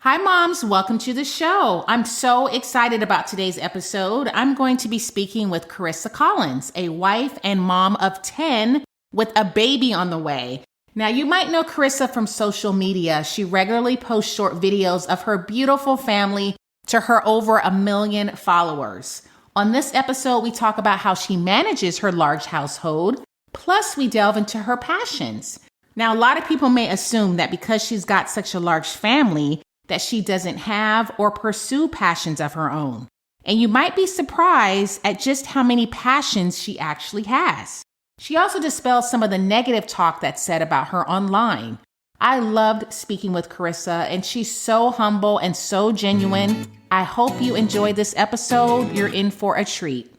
Hi, moms. Welcome to the show. I'm so excited about today's episode. I'm going to be speaking with Karissa Collins, a wife and mom of 10 with a baby on the way. Now, you might know Karissa from social media. She regularly posts short videos of her beautiful family to her over 1 million followers. On this episode, we talk about how she manages her large household, plus we delve into her passions. Now, a lot of people may assume that because she's got such a large family, that she doesn't have or pursue passions of her own. And you might be surprised at just how many passions she actually has. She also dispels some of the negative talk that's said about her online. I loved speaking with Karissa, and she's so humble and so genuine. I hope you enjoyed this episode. You're in for a treat.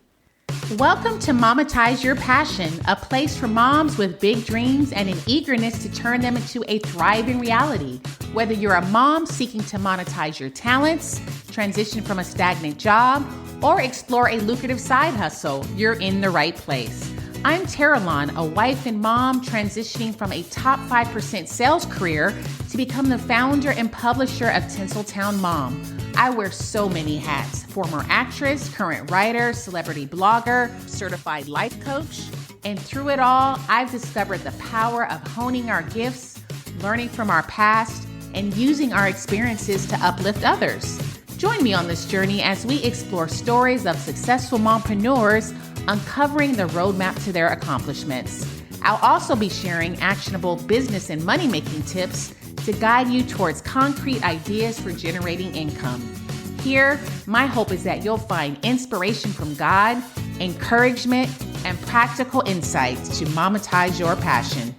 Welcome to Monetize Your Passion, a place for moms with big dreams and an eagerness to turn them into a thriving reality. Whether you're a mom seeking to monetize your talents, transition from a stagnant job, or explore a lucrative side hustle, you're in the right place. I'm Teralon, a wife and mom transitioning from a top 5% sales career to become the founder and publisher of Tinseltown Mom. I wear so many hats: former actress, current writer, celebrity blogger, certified life coach. And through it all, I've discovered the power of honing our gifts, learning from our past, and using our experiences to uplift others. Join me on this journey as we explore stories of successful mompreneurs, uncovering the roadmap to their accomplishments. I'll also be sharing actionable business and money-making tips to guide you towards concrete ideas for generating income. Here, my hope is that you'll find inspiration from God, encouragement, and practical insights to monetize your passion.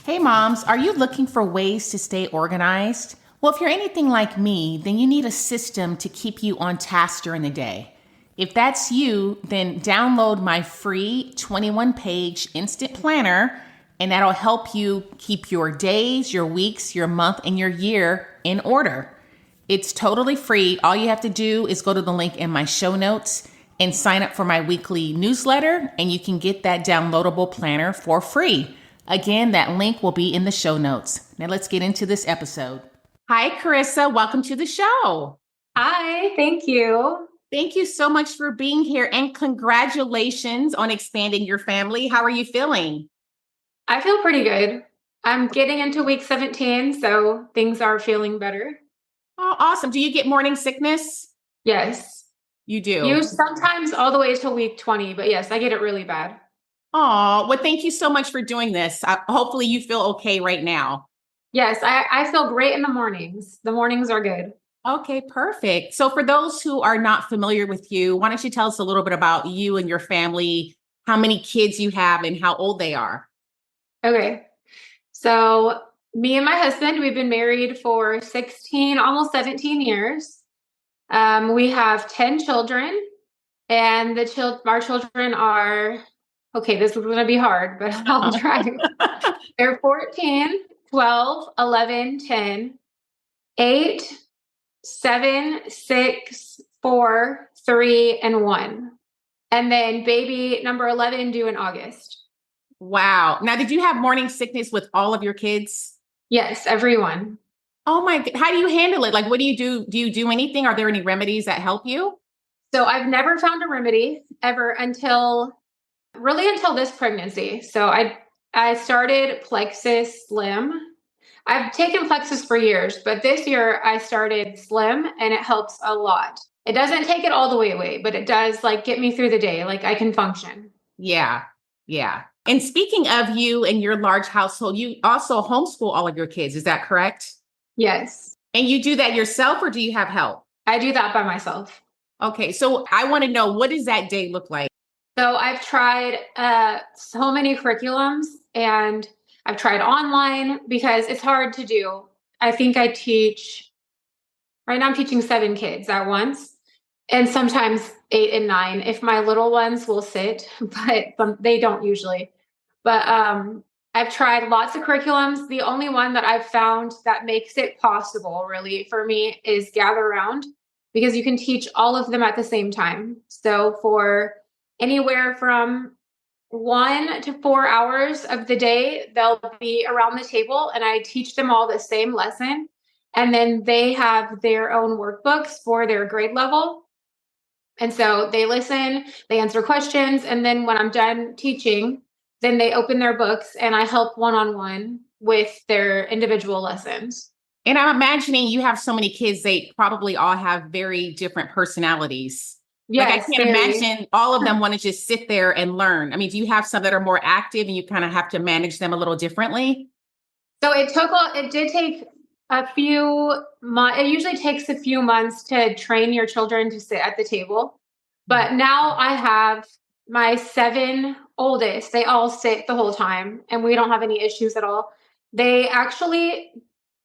Hey moms, are you looking for ways to stay organized? Well, if you're anything like me, then you need a system to keep you on task during the day. If that's you, then download my free 21-page instant planner, and that'll help you keep your days, your weeks, your month, and your year in order. It's totally free. All you have to do is go to the link in my show notes and sign up for my weekly newsletter, and you can get that downloadable planner for free. Again, that link will be in the show notes. Now let's get into this episode. Hi, Karissa. Welcome to the show. Hi, thank you. Thank you so much for being here, and congratulations on expanding your family. How are you feeling? I feel pretty good. I'm getting into week 17, so things are feeling better. Oh, awesome. Do you get morning sickness? Yes. You do? You sometimes all the way to week 20, but yes, I get it really bad. Oh, well, thank you so much for doing this. Hopefully you feel okay right now. Yes, I feel great in the mornings. The mornings are good. Okay, perfect. So for those who are not familiar with you, why don't you tell us a little bit about you and your family, how many kids you have and how old they are? Okay. So me and my husband, we've been married for 16, almost 17 years. We have 10 children, and our children are, okay, this is going to be hard, but I'll try. They're 14, 12, 11, 10, 8, 7, 6, 4, 3, and 1. And then baby number 11 due in August. Wow. Now, did you have morning sickness with all of your kids? Yes, everyone. Oh my, how do you handle it? Like, what do you do? Do you do anything? Are there any remedies that help you? So I've never found a remedy ever until this pregnancy. So I started Plexus Slim. I've taken Plexus for years, but this year I started Slim, and it helps a lot. It doesn't take it all the way away, but it does get me through the day. I can function. Yeah. Yeah. And speaking of you and your large household, you also homeschool all of your kids. Is that correct? Yes. And you do that yourself, or do you have help? I do that by myself. Okay. So I want to know, what does that day look like? So I've tried so many curriculums, and I've tried online because it's hard to do. I think right now I'm teaching 7 kids at once, and sometimes 8 and 9 if my little ones will sit, but they don't usually. But I've tried lots of curriculums. The only one that I've found that makes it possible really for me is Gather Round, because you can teach all of them at the same time. So for anywhere from 1 to 4 hours of the day, they'll be around the table and I teach them all the same lesson. And then they have their own workbooks for their grade level. And so they listen, they answer questions. And then when I'm done teaching, then they open their books and I help one-on-one with their individual lessons. And I'm imagining you have so many kids, they probably all have very different personalities. Like I Yes, can't very. imagine all of them want to just sit there and learn. I mean, do you have some that are more active and you kind of have to manage them a little differently? So it did take a few months. It usually takes a few months to train your children to sit at the table. But now I have my 7 oldest. They all sit the whole time and we don't have any issues at all. They actually,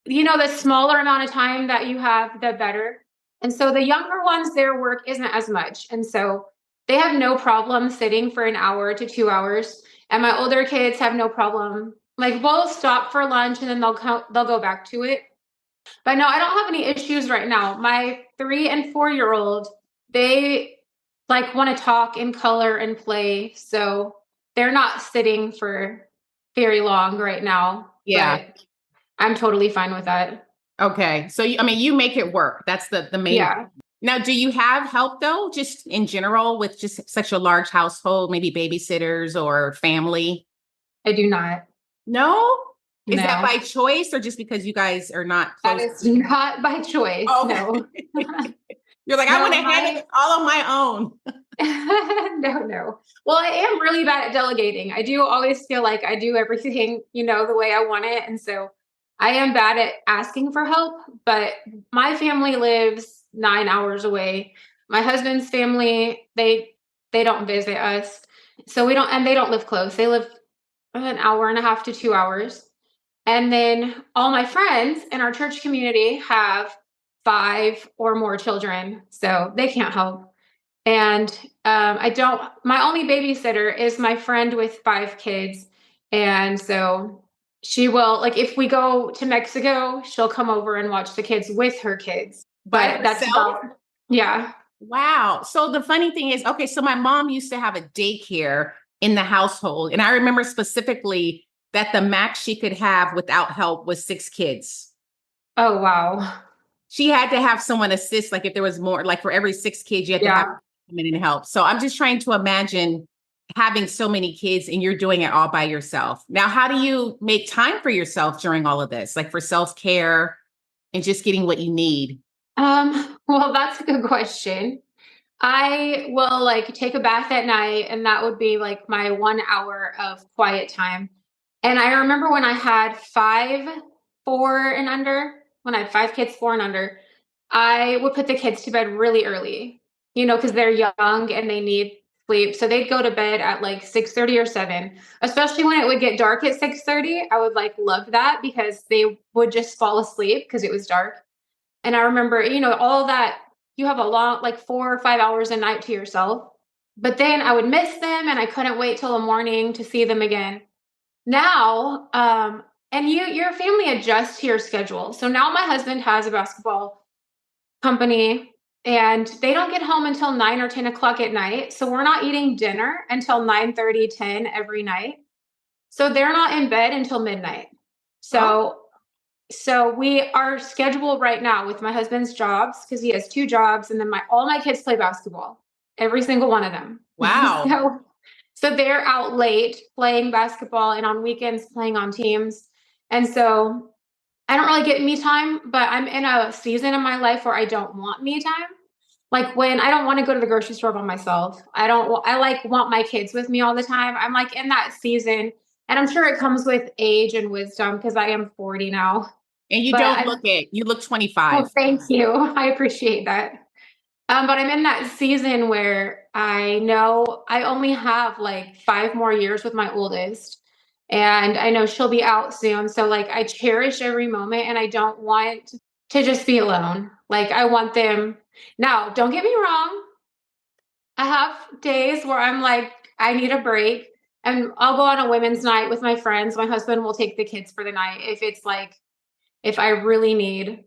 the smaller amount of time that you have, the better. And so the younger ones, their work isn't as much. And so they have no problem sitting for an hour to 2 hours. And my older kids have no problem. Like we'll stop for lunch and then they'll go back to it. But no, I don't have any issues right now. My 3 and 4-year-old, they like want to talk and color and play. So they're not sitting for very long right now. Yeah. But I'm totally fine with that. Okay. So, I mean, you make it work. That's the main. Yeah, Now, do you have help though, just in general with just such a large household, maybe babysitters or family? I do not. No? Is that No, by choice or just because you guys are not that close? is not by choice. Oh, No, you're like, I no, want to handle it all on my own. no. Well, I am really bad at delegating. I do always feel like I do everything, the way I want it. And so I am bad at asking for help, but my family lives 9 hours away. My husband's family, they don't visit us. So we don't, and they don't live close. They live an hour and a half to 2 hours. And then all my friends in our church community have 5 or more children, so they can't help. And I don't, my only babysitter is my friend with 5 kids. And so she will, like, if we go to Mexico, she'll come over and watch the kids with her kids. By But that's herself? about, yeah. Wow. So the funny thing is, okay, so my mom used to have a daycare in the household. And I remember specifically that the max she could have without help was 6 kids. Oh, wow. She had to have someone assist, like if there was more, like for every 6 kids, you had to have Yeah. come in and help. So I'm just trying to imagine having so many kids and you're doing it all by yourself. Now, how do you make time for yourself during all of this, like for self-care and just getting what you need? Well, that's a good question. I will like take a bath at night, and that would be like my 1 hour of quiet time. And I remember when I had 5, 4 and under, I would put the kids to bed really early, because they're young and they need sleep. So they'd go to bed at like 6:30 or 7, especially when it would get dark at 6:30. I would like love that because they would just fall asleep because it was dark. And I remember, all that you have a long, like 4 or 5 hours a night to yourself. But then I would miss them and I couldn't wait till the morning to see them again. Now, and your family adjusts to your schedule. So now my husband has a basketball company and they don't get home until 9 or 10 o'clock at night. So we're not eating dinner until 9:30, 10 every night. So they're not in bed until midnight. Oh, So our schedule right now with my husband's jobs, because he has 2 jobs, and then all my kids play basketball, every single one of them. wow. So they're out late playing basketball and on weekends playing on teams. And so I don't really get me time, but I'm in a season in my life where I don't want me time. Like when I don't want to go to the grocery store by myself. I like want my kids with me all the time. I'm like in that season. And I'm sure it comes with age and wisdom because I am 40 now. And you But don't look it, you look 25. oh, thank you. I appreciate that. But I'm in that season where I know I only have like 5 more years with my oldest. And I know she'll be out soon. So like I cherish every moment and I don't want to just be alone. Like I want them. Now, don't get me wrong. I have days where I'm like, I need a break. And I'll go on a women's night with my friends. My husband will take the kids for the night if I really need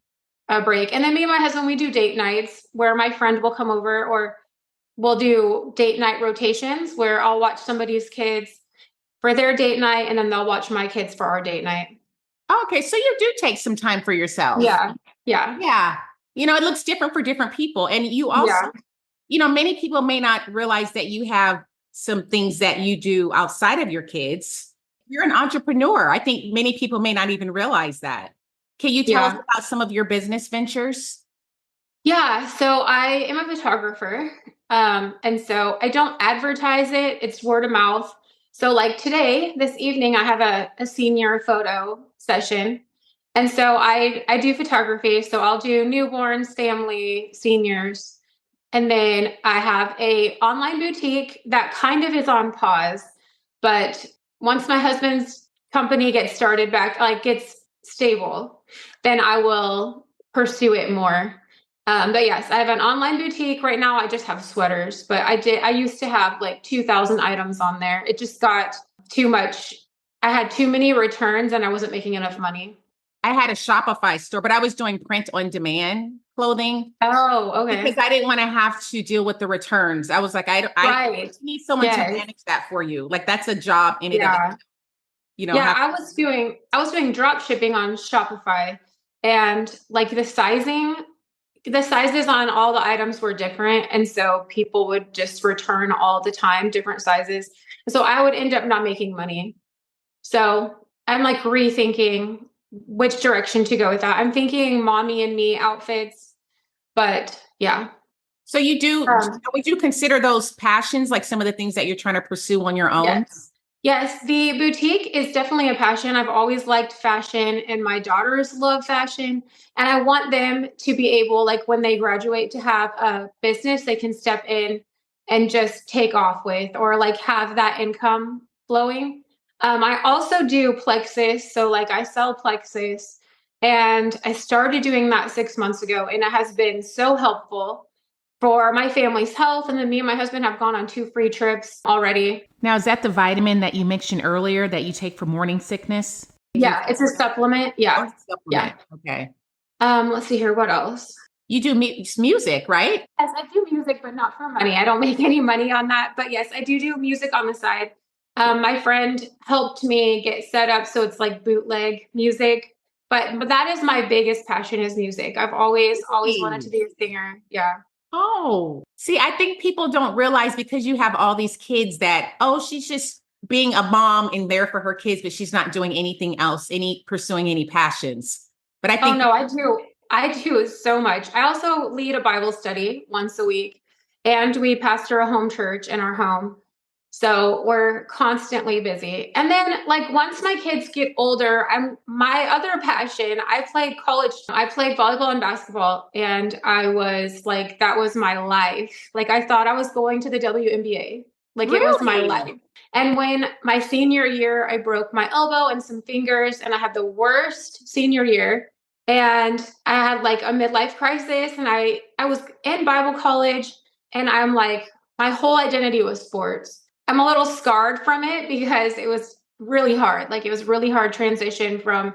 a break. And then me and my husband, we do date nights where my friend will come over or we'll do date night rotations where I'll watch somebody's kids for their date night and then they'll watch my kids for our date night. Okay, so you do take some time for yourself. Yeah. Yeah. Yeah. It looks different for different people. And you also, Yeah. many people may not realize that you have some things that you do outside of your kids. You're an entrepreneur. I think many people may not even realize that. Can you tell us Yeah. about some of your business ventures? Yeah. So I am a photographer. And so I don't advertise it, it's word of mouth. So, like today, this evening, I have a senior photo session. And so I do photography. So I'll do newborns, family, seniors. And then I have a online boutique that kind of is on pause. But once my husband's company gets started back, like gets stable, then I will pursue it more. But yes, I have an online boutique right now. I just have sweaters, but I used to have like 2,000 items on there. It just got too much. I had too many returns and I wasn't making enough money. I had a Shopify store, but I was doing print on demand clothing Oh, because okay. I didn't want to have to deal with the returns. I was like, I Right. need someone to Yes. manage that for you. Like that's a job in and of it, Yeah. Yeah, have I was doing drop shipping on Shopify and like the sizes on all the items were different and so people would just return all the time different sizes. So I would end up not making money. So I'm like rethinking which direction to go with that. I'm thinking mommy and me outfits, but yeah. So Um, would you consider those passions like some of the things that you're trying to pursue on your own? yes. Yes, the boutique is definitely a passion. I've always liked fashion, and my daughters love fashion. And I want them to be able, like, when they graduate, to have a business they can step in and just take off with, or like have that income flowing. I also do plexus. So, like, I sell plexus, and I started doing that 6 months ago, and it has been so helpful for my family's health. And then me and my husband have gone on 2 free trips already. Now, is that the vitamin that you mentioned earlier that you take for morning sickness? Yeah, it's a supplement. Oh, Yeah. it's a Yeah. supplement. Okay. Let's see here. What else? You do music, right? Yes, I do music, but not for money. I don't make any money on that. But yes, I do music on the side. My friend helped me get set up so it's like bootleg music. But that is my biggest passion is music. I've always wanted to Really? be a singer. Yeah. Oh, see, I think people don't realize because you have all these kids that, oh, she's just being a mom and there for her kids, but she's not doing anything else, pursuing any passions. But I Oh think, no, I do. I do so much. I also lead a Bible study once a week, and we pastor a home church in our home. So we're constantly busy. And then like once my kids get older, I'm my other passion, I played college. I played volleyball and basketball and I was like that was my life. Like I thought I was going to the WNBA. Like it was my really? life. And when my senior year, I broke my elbow and some fingers and I had the worst senior year and I had like a midlife crisis and I was in Bible college and I'm like my whole identity was sports. I'm a little scarred from it because it was really hard. Like it was really hard transition from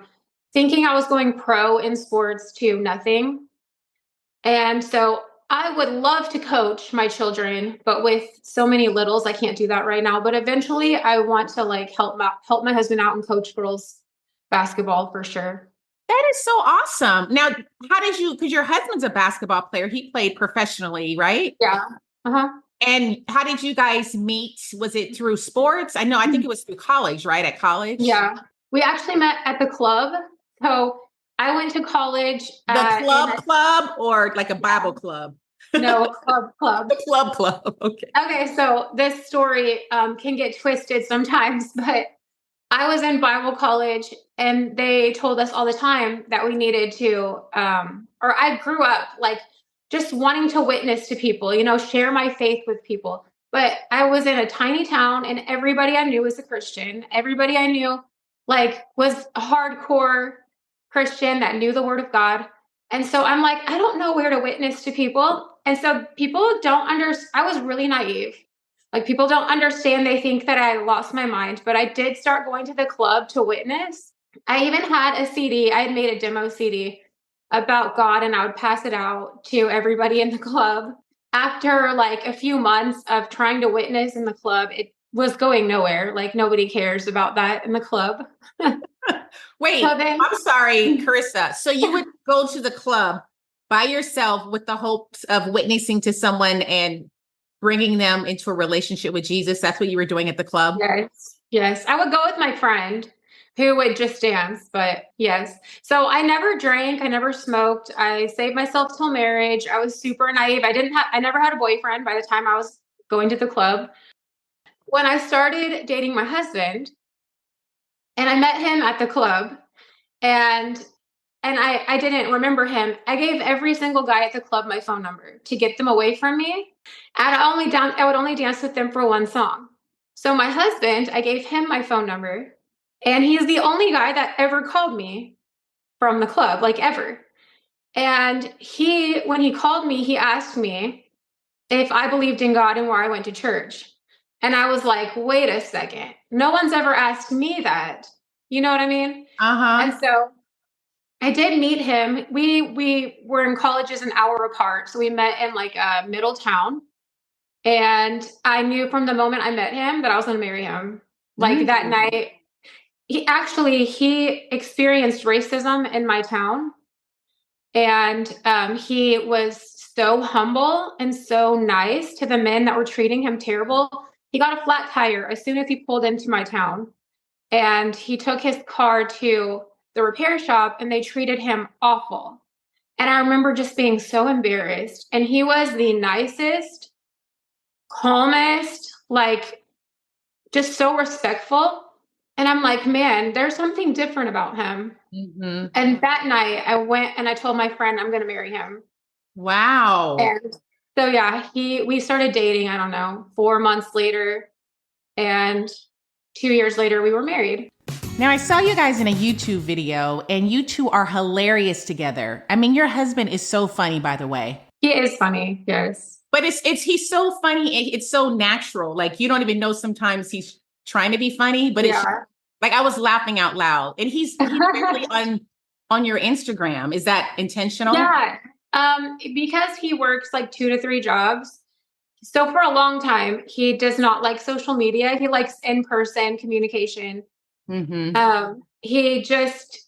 thinking I was going pro in sports to nothing. And so I would love to coach my children, but with so many littles, I can't do that right now. But eventually I want to like help my husband out and coach girls basketball for sure. That is so awesome. Now, because your husband's a basketball player, he played professionally, right? Yeah. Uh-huh. And how did you guys meet? Was it through sports? I think it was through college, right? At college? Yeah. We actually met at the club. So I went to college The in club a club or like a yeah, Bible club? no club. The club club. Okay. Okay, so this story can get twisted sometimes, but I was in Bible college and they told us all the time that we needed to, or I grew up like just wanting to witness to people, share my faith with people. But I was in a tiny town and everybody I knew was a Christian. Everybody I knew like was a hardcore Christian that knew the word of God. And so I'm like, I don't know where to witness to people. And so people don't understand. I was really naive. Like people don't understand. They think that I lost my mind, but I did start going to the club to witness. I even had a CD. I had made a demo CD about God and I would pass it out to everybody in the club. after like a few months of trying to witness in the club, it was going nowhere. Like nobody cares about that in the club. Wait, So then, I'm sorry, Karissa. So you would go to the club by yourself with the hopes of witnessing to someone and bringing them into a relationship with Jesus. That's what you were doing at the club? yes, yes, I would go with my friend who would just dance, but yes. So I never drank, I never smoked. I saved myself till marriage. I was super naive. I never had a boyfriend by the time I was going to the club. When I started dating my husband, and I met him at the club, and I didn't remember him. I gave every single guy at the club my phone number to get them away from me. And I would only dance with them for one song. So my husband, I gave him my phone number, and he's the only guy that ever called me from the club, like ever. And when he called me, he asked me if I believed in God and where I went to church. And I was like, wait a second. No one's ever asked me that. You know what I mean? And Uh-huh. so I did meet him. We were in colleges an hour apart, so we met in like a middle town. And I knew from the moment I met him that I was going to marry him. Like that Mm. night, he experienced racism in my town, and he was so humble and so nice to the men that were treating him terrible. He got a flat tire as soon as he pulled into my town, and he took his car to the repair shop, and they treated him awful. And I remember just being so embarrassed. And he was the nicest, calmest, like just so respectful. And I'm like, man, there's something different about him. Hmm. And that night I went and I told my friend I'm going to marry him. Wow. And so yeah, we started dating, I don't know, 4 months later, and 2 years later we were married. Now, I saw you guys in a YouTube video, and you two are hilarious together. I mean, your husband is so funny, by the way. He is funny, yes. But he's so funny. It's so natural. Like you don't even know sometimes he's trying to be funny, but it's Yeah. like I was laughing out loud. And he's barely on your Instagram. Is that intentional? Yeah. Because he works like 2 to 3 jobs. So for a long time, he does not like social media. He likes in-person communication. Mm-hmm. He just,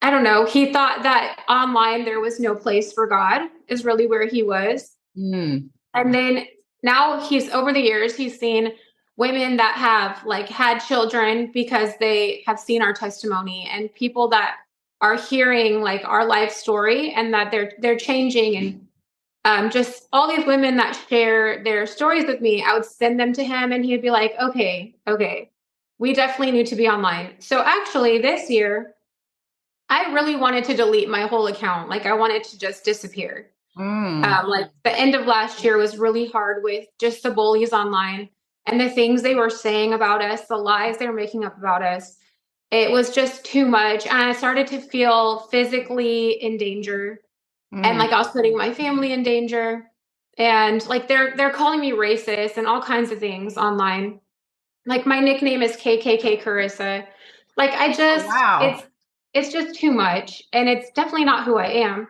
I don't know, he thought that online there was no place for God, is really where he was. Mm. And then now he's over the years, he's seen women that have like had children because they have seen our testimony, and people that are hearing like our life story, and that they're changing. And just all these women that share their stories with me, I would send them to him, and he'd be like, okay, we definitely need to be online. So actually, this year, I really wanted to delete my whole account. Like, I wanted to just disappear. Mm. Like, the end of last year was really hard with just the bullies online and the things they were saying about us, the lies they were making up about us. It was just too much. And I started to feel physically in danger, and Mm. like I was putting my family in danger, and like they're calling me racist and all kinds of things online. Like my nickname is KKK Karissa. Like I Oh, just wow. it's just too much, and it's definitely not who I am.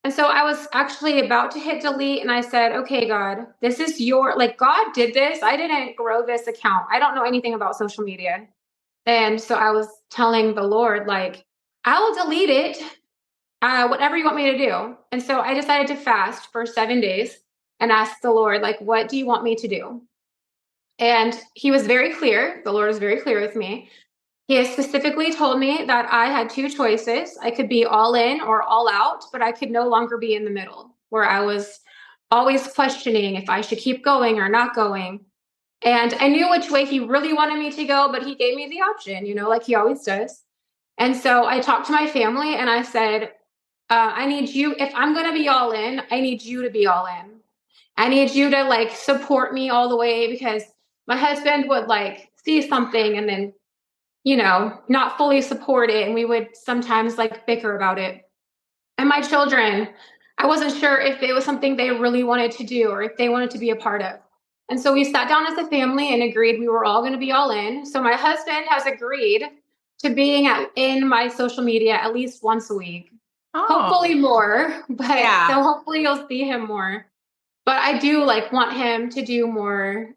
And so I was actually about to hit delete, and I said, "Okay, God, this is your like God did this. I didn't grow this account. I don't know anything about social media." And so I was telling the Lord like, "I will delete it, whatever you want me to do." And so I decided to fast for 7 days and ask the Lord, like, what do you want me to do? And he was very clear. The Lord was very clear with me. He has specifically told me that I had two choices. I could be all in or all out, but I could no longer be in the middle, where I was always questioning if I should keep going or not going. And I knew which way he really wanted me to go, but he gave me the option, like he always does. And so I talked to my family and I said, I need you, if I'm going to be all in, I need you to be all in. I need you to like support me all the way, because my husband would like see something and then, not fully support it. And we would sometimes like bicker about it. And my children, I wasn't sure if it was something they really wanted to do or if they wanted to be a part of. And so we sat down as a family and agreed we were all going to be all in. So my husband has agreed to being in my social media at least once a week. Oh, Hopefully more, but yeah. so hopefully you'll see him more. But I do like want him to do more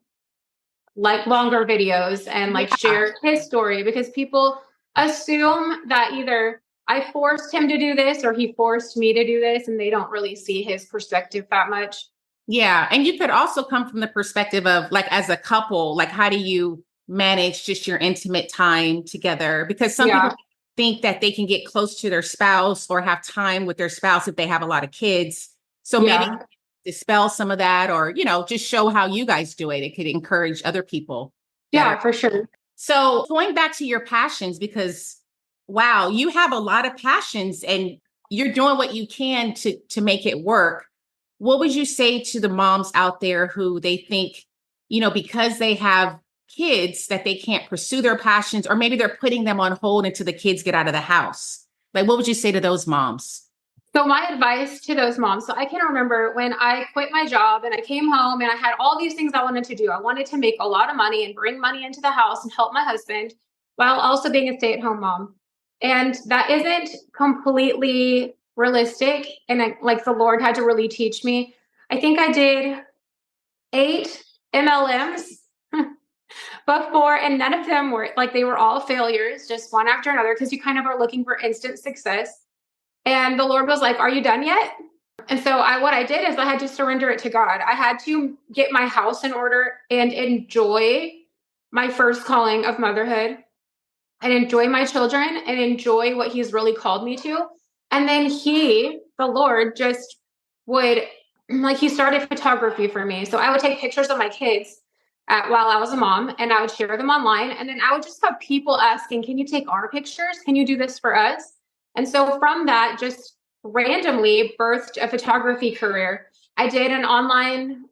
like longer videos and like Yeah. share his story, because people assume that either I forced him to do this or he forced me to do this, and they don't really see his perspective that much. Yeah. And you could also come from the perspective of like, as a couple, like, how do you manage just your intimate time together? Because some people Yeah. think that they can get close to their spouse or have time with their spouse if they have a lot of kids. So maybe Yeah. dispel some of that, or, just show how you guys do it. It could encourage other people that Yeah, are. for sure. So going back to your passions, because wow, you have a lot of passions and you're doing what you can to make it work. What would you say to the moms out there who they think, because they have kids that they can't pursue their passions, or maybe they're putting them on hold until the kids get out of the house? Like, what would you say to those moms? So my advice to those moms, so I can remember when I quit my job and I came home and I had all these things I wanted to do. I wanted to make a lot of money and bring money into the house and help my husband while also being a stay-at-home mom. And that isn't completely realistic. And like the Lord had to really teach me. I think I did 8 MLMs before, and none of them were like, they were all failures, just one after another, because you kind of are looking for instant success. And the Lord was like, "Are you done yet?" And so what I did is I had to surrender it to God. I had to get my house in order and enjoy my first calling of motherhood, and enjoy my children and enjoy what he's really called me to. And then the Lord, just would, like, he started photography for me. So I would take pictures of my kids while I was a mom, and I would share them online. And then I would just have people asking, "Can you take our pictures? Can you do this for us?" And so from that, just randomly birthed a photography career. I did an online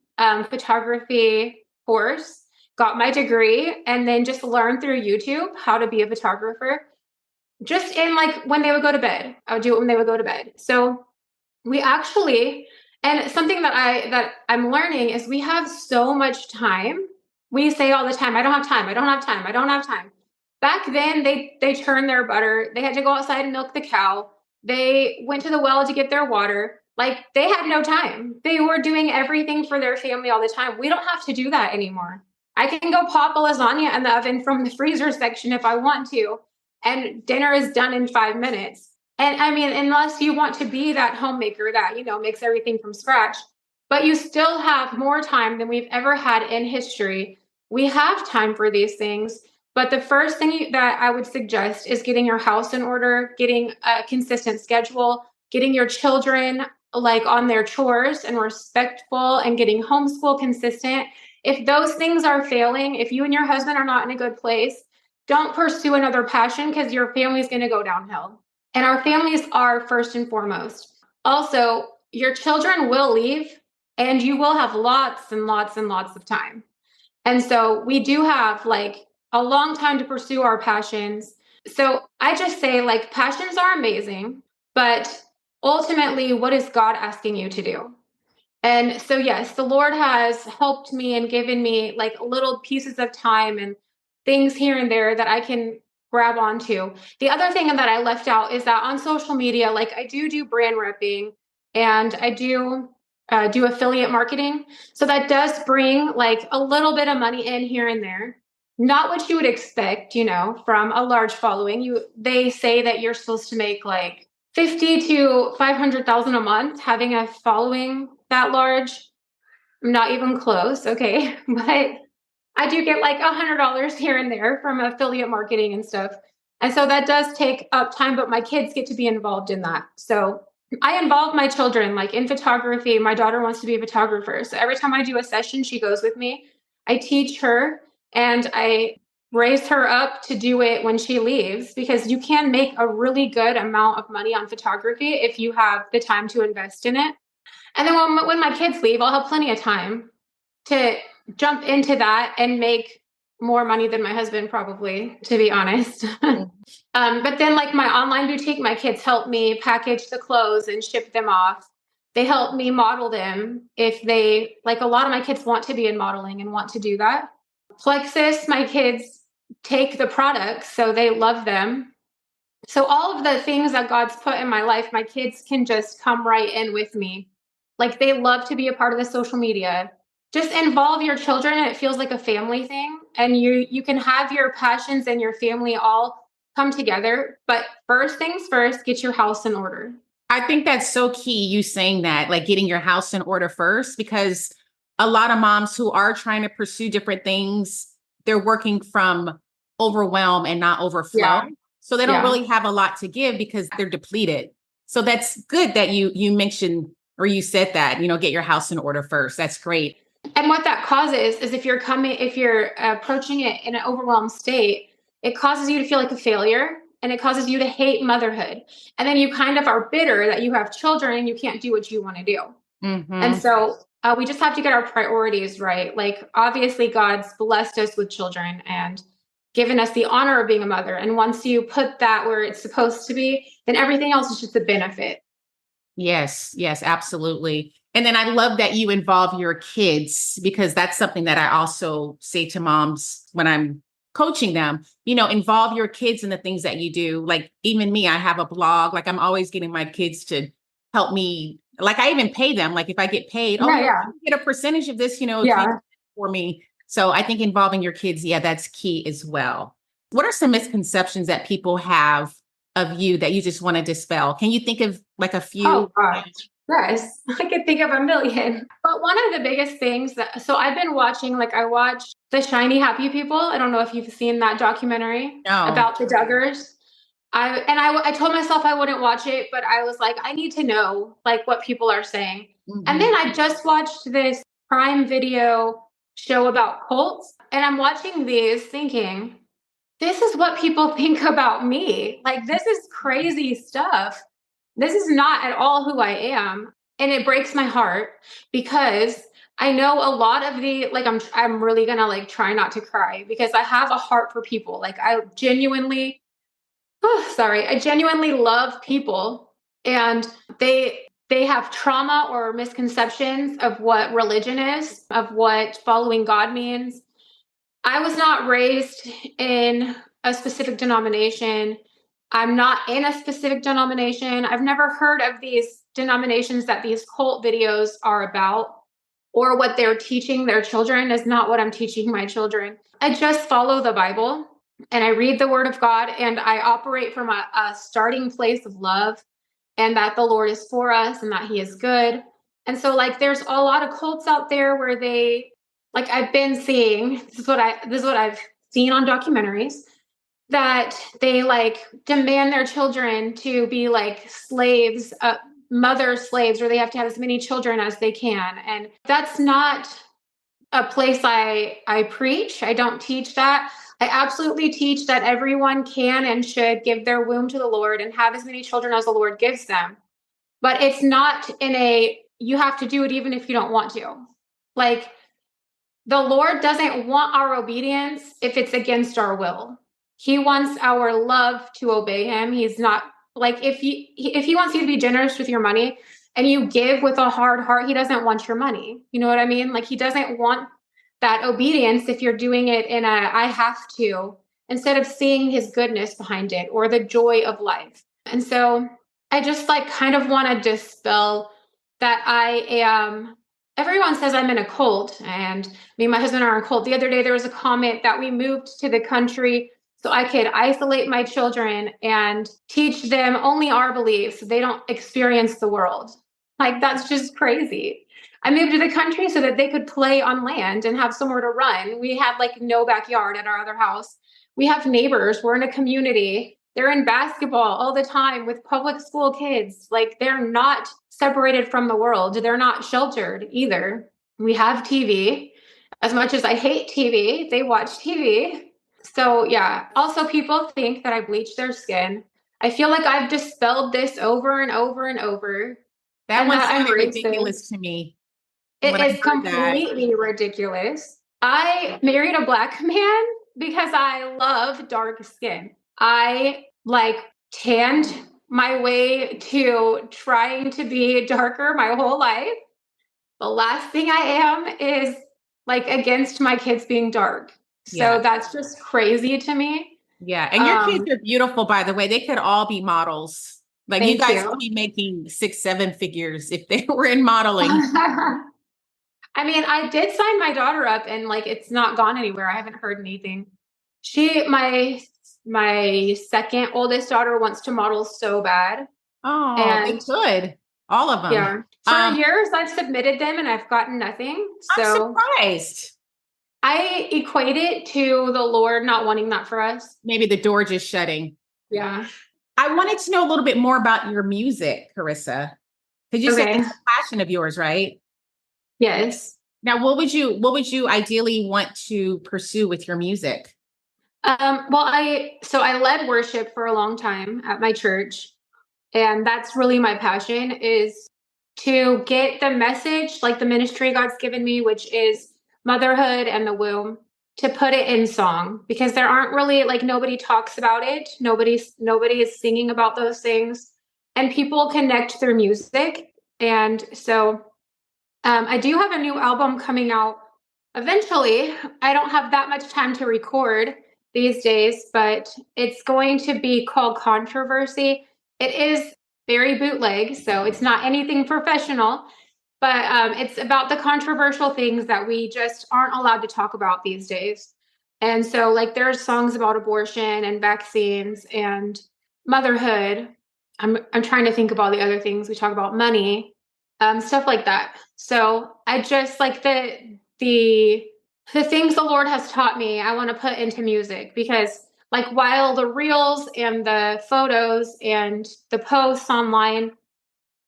photography course, got my degree, and then just learned through YouTube how to be a photographer. Just in like when they would go to bed, I would do it when they would go to bed. So we actually, and something that I'm learning is we have so much time. We say all the time, "I don't have time. I don't have time. I don't have time." Back then, they turned their butter. They had to go outside and milk the cow. They went to the well to get their water. Like, they had no time. They were doing everything for their family all the time. We don't have to do that anymore. I can go pop a lasagna in the oven from the freezer section if I want to, and dinner is done in 5 minutes. And I mean, unless you want to be that homemaker that, makes everything from scratch, but you still have more time than we've ever had in history. We have time for these things. But the first thing that I would suggest is getting your house in order, getting a consistent schedule, getting your children like on their chores and respectful, and getting homeschool consistent. If those things are failing, if you and your husband are not in a good place, don't pursue another passion, because your family's going to go downhill. And our families are first and foremost. Also, your children will leave and you will have lots and lots and lots of time. And so we do have like a long time to pursue our passions. So I just say, like, passions are amazing, but ultimately, what is God asking you to do? And so, yes, the Lord has helped me and given me like little pieces of time and things here and there that I can grab onto. The other thing that I left out is that on social media, like, I do brand repping, and I do affiliate marketing. So that does bring like a little bit of money in here and there. Not what you would expect, from a large following. They say that you're supposed to make like 50 to 500,000 a month having a following that large. I'm not even close, okay? But I do get like $100 here and there from affiliate marketing and stuff. And so that does take up time, but my kids get to be involved in that. So I involve my children like in photography. My daughter wants to be a photographer. So every time I do a session, she goes with me. I teach her and I raise her up to do it when she leaves, because you can make a really good amount of money on photography if you have the time to invest in it. And then when my kids leave, I'll have plenty of time to jump into that and make more money than my husband, probably, to be honest. But then, like my online boutique, my kids help me package the clothes and ship them off. They help me model them if they, like, a lot of my kids want to be in modeling and want to do that. Plexus, my kids take the products, so they love them. So all of the things that God's put in my life, my kids can just come right in with me. Like they love to be a part of the social media. Just involve your children and it feels like a family thing. And you can have your passions and your family all come together. But first things first, get your house in order. I think that's so key, you saying that, like getting your house in order first, because a lot of moms who are trying to pursue different things, they're working from overwhelm and not overflow. Yeah. So they don't Yeah. really have a lot to give because they're depleted. So that's good that you mentioned or you said that, get your house in order first. That's great. And what that causes is if you're approaching it in an overwhelmed state, it causes you to feel like a failure and it causes you to hate motherhood. And then you kind of are bitter that you have children and you can't do what you want to do. And Mm-hmm. so we just have to get our priorities right. Like, obviously, God's blessed us with children and given us the honor of being a mother. And once you put that where it's supposed to be, then everything else is just a benefit. Yes, yes, absolutely. And then I love that you involve your kids because that's something that I also say to moms when I'm coaching them, involve your kids in the things that you do. Like even me, I have a blog, like I'm always getting my kids to help me. Like I even pay them, like if I get paid, oh, Yeah, yeah, you get a percentage of this, if you yeah. for me. So I think involving your kids, yeah, that's key as well. What are some misconceptions that people have of you that you just want to dispel? Can you think of like a Oh few? gosh. Yes, I could think of a million. But one of the biggest things so I've been watching, like I watched The Shiny Happy People. I don't know if you've seen that documentary No. about the Duggars. I told myself I wouldn't watch it, but I was like, I need to know like what people are saying. And Hmm. then I just watched this Prime Video show about cults, and I'm watching these thinking, this is what people think about me. Like, this is crazy stuff. This is not at all who I am. And it breaks my heart because I know a lot of I'm really gonna like try not to cry because I have a heart for people. Like I genuinely, I genuinely love people, and they have trauma or misconceptions of what religion is, of what following God means. I was not raised in a specific denomination. I'm not in a specific denomination. I've never heard of these denominations that these cult videos are about, or what they're teaching their children is not what I'm teaching my children. I just follow the Bible and I read the Word of God, and I operate from a starting place of love, and that the Lord is for us and that He is good. And so, like, there's a lot of cults out there where like I've been seeing, this is what I've seen on documentaries, that they like demand their children to be like slaves, mother slaves, or they have to have as many children as they can. And that's not a place I preach. I don't teach that. I absolutely teach that everyone can and should give their womb to the Lord and have as many children as the Lord gives them. But it's not you have to do it even if you don't want to. Like, the Lord doesn't want our obedience if it's against our will. He wants our love to obey Him. He's not like, if he wants you to be generous with your money and you give with a hard heart, He doesn't want your money. You know what I mean? Like, He doesn't want that obedience if you're doing it in I have to, instead of seeing His goodness behind it or the joy of life. And so I just like kind of want to dispel that I am. Everyone says I'm in a cult, and me and my husband are in a cult. The other day, there was a comment that we moved to the country so I could isolate my children and teach them only our beliefs so they don't experience the world. Like, that's just crazy. I moved to the country so that they could play on land and have somewhere to run. We had like no backyard at our other house. We have neighbors. We're in a community. They're in basketball all the time with public school kids. Like, they're not separated from the world. They're not sheltered either. We have TV. As much as I hate TV, they watch TV. So, yeah. Also, people think that I bleach their skin. I feel like I've dispelled this over and over and over, That and one that I'm sounded ridiculous racist. to me It when I is heard that. completely ridiculous. I married a Black man because I love dark skin. I like tanned my way to trying to be darker my whole life. The last thing I am is like against my kids being dark. Yeah. So that's just crazy to me. Yeah. And your kids Um, are beautiful, by the way. They could all be models. Like you Thank guys would you. be making 6, 7 figures if they were in modeling. I mean, I did sign my daughter up and like it's not gone anywhere. I haven't heard anything. My second oldest daughter wants to model so bad. Oh, they And could. All of them. yeah, for years I've submitted them and I've gotten nothing. I'm So surprised. I equate it to the Lord not wanting that for us. Maybe the door just shutting. Yeah. I wanted to know a little bit more about your music, Karissa. Because you said Okay. it's a passion of yours, right? Yes. Now, what would you ideally want to pursue with your music? Well, I led worship for a long time at my church, and that's really my passion is to get the message, like the ministry God's given me, which is motherhood and the womb, to put it in song because there aren't really like nobody talks about it. Nobody is singing about those things, and people connect through music. And so I do have a new album coming out eventually. I don't have that much time to record these days, but it's going to be called Controversy. It is very bootleg, so it's not anything professional, but it's about the controversial things that we just aren't allowed to talk about these days. And so, like, there's songs about abortion and vaccines and motherhood. I'm trying to think of all the other things we talk about, money, stuff like that. So I just like the things the Lord has taught me, I want to put into music because like while the reels and the photos and the posts online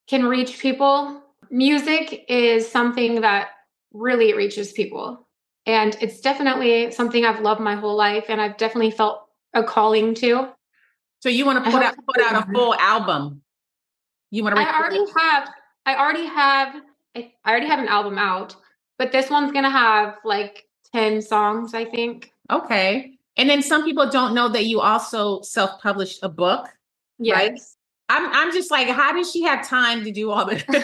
can reach people, music is something that really reaches people. And it's definitely something I've loved my whole life and I've definitely felt a calling to. So you want to put out a full album? You want to I record? already have I already have an album out, but this one's gonna have like 10 songs, I think. Okay. And then some people don't know that you also self-published a book, right? Yes. I'm just like, how does she have time to do all this? How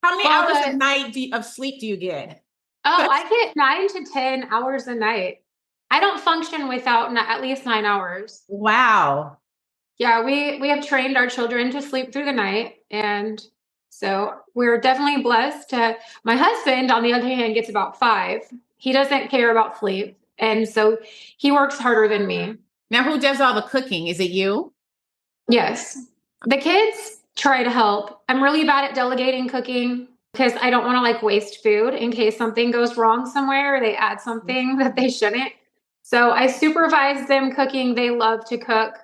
many Well, hours a night of sleep do you get? I get 9 to 10 hours a night. I don't function without at least 9 hours. Wow. Yeah, we have trained our children to sleep through the night, and so we're definitely blessed. My husband, on the other hand, gets about 5. He doesn't care about sleep, and so he works harder than me. Now, who does all the cooking? Is it you? Yes, the kids try to help. I'm really bad at delegating cooking because I don't want to like waste food in case something goes wrong somewhere or they add something that they shouldn't. So I supervise them cooking. They love to cook,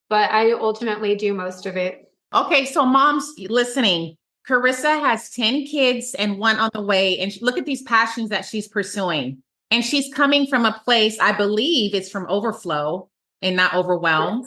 but I ultimately do most of it. Okay, so moms listening, Karissa has 10 kids and one on the way. And look at these passions that she's pursuing. And she's coming from a place, I believe it's from overflow and not overwhelmed.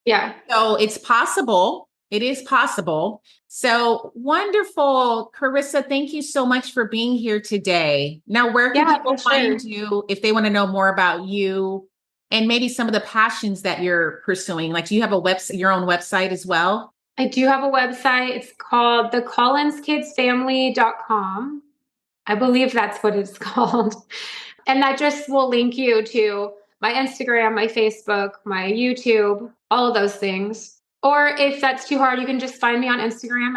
Yeah. So it's possible. It is possible. So wonderful. Karissa, thank you so much for being here today. Now, where can people find you if they want to know more about you and maybe some of the passions that you're pursuing? Like, do you have a website, your own website as well? I do have a website. It's called thecollinskidsfamily.com. I believe that's what it's called. And that just will link you to my Instagram, my Facebook, my YouTube, all of those things. Or if that's too hard, you can just find me on Instagram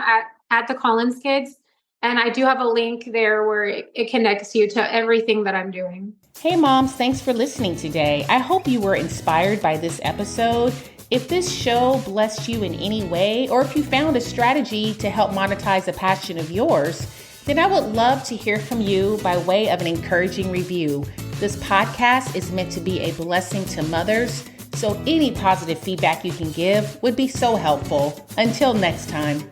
at the Collins Kids. And I do have a link there where it connects you to everything that I'm doing. Hey moms, thanks for listening today. I hope you were inspired by this episode. If this show blessed you in any way, or if you found a strategy to help monetize a passion of yours, then I would love to hear from you by way of an encouraging review. This podcast is meant to be a blessing to mothers, so any positive feedback you can give would be so helpful. Until next time.